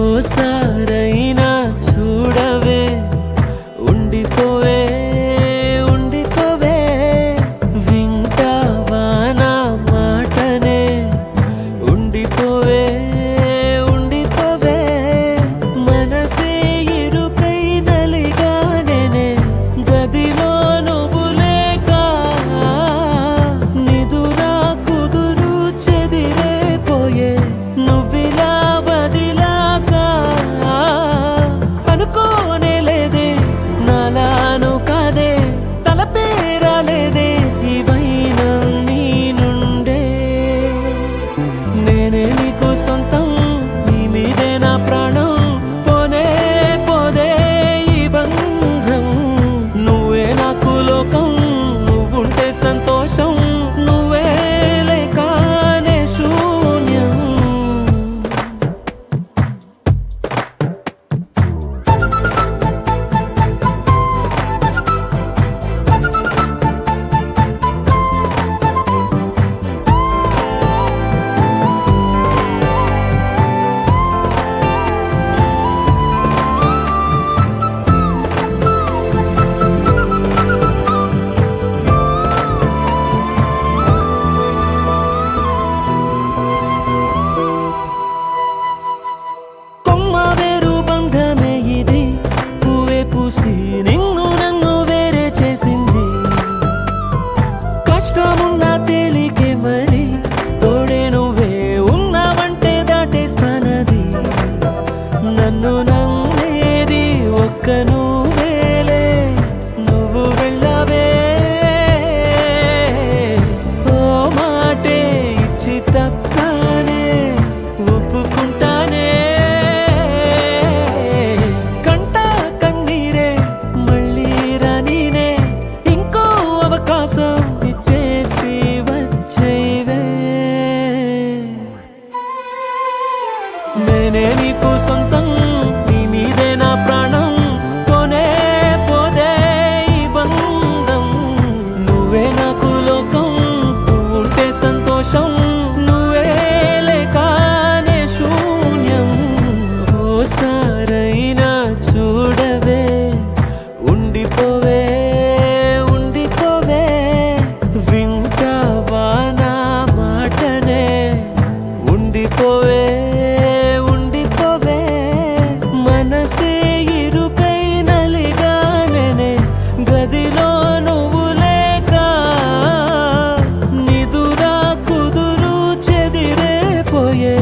ఓసారైనా చూడవే, ఉండిపోవే ఉండిపోవే, వింటావా నా మాటనే, ఉండిపోవే ఉండిపోవే, మనసే ఇరుకై నలిగానే, గదిలో నువ్వు లేక నిదురా కుదురు చెదిరేపోయే, నువ్విలా వదిలాక అనుకోనే లేదే, నాలాను కాదే, తలపేరాలేదే, ఇవైనా నీ నుండే. నేనే నీకు సొంతం, నీ మీదే నా ప్రాణం, పోనే పోదే ఈ బంధం, నువ్వే నాకు లోకం, నువ్వుంటే సంతోషం, నువ్వే లేకనే శూన్యం. కొమ్మ వేరు బంధమే ఇది, పువ్వే పూసి నిన్ను నన్ను వేరే చేసింది, కష్టమున్నా తేలికే మరి, తోడే నువ్వే ఉన్నావంటే దాటేస్తానది, నన్ను నమ్మేది ఒక్క నువ్వేలే, నువ్వు వెళ్ళవే ఓ మాటే ఇచ్చి తప్పానే, ఒప్పుకుంటానే, కంట కన్నీరే మళ్ళీ రానీనే, ఇంకో అవకాశం ఇచ్చేసి వచ్చేవే. నేనే నీకు సొంతం, నీ మీదే నా ప్రాణం, పోనే పోదే ఈ బంధం, నువ్వే నాకు లోకం, నువ్వుంటే సంతోషం, నువ్వే లేకనే శూన్యం. ఓసారైనా చూడవే, ఉండిపోవే ఉండిపోవే, వింటావా నా మాటనే, ఉండిపోవే ఉండిపోవే, మనసే ఇరుకై నలిగానే, గదిలో నువ్వు లేక నిదురా కుదురు చెదిరేపోయే.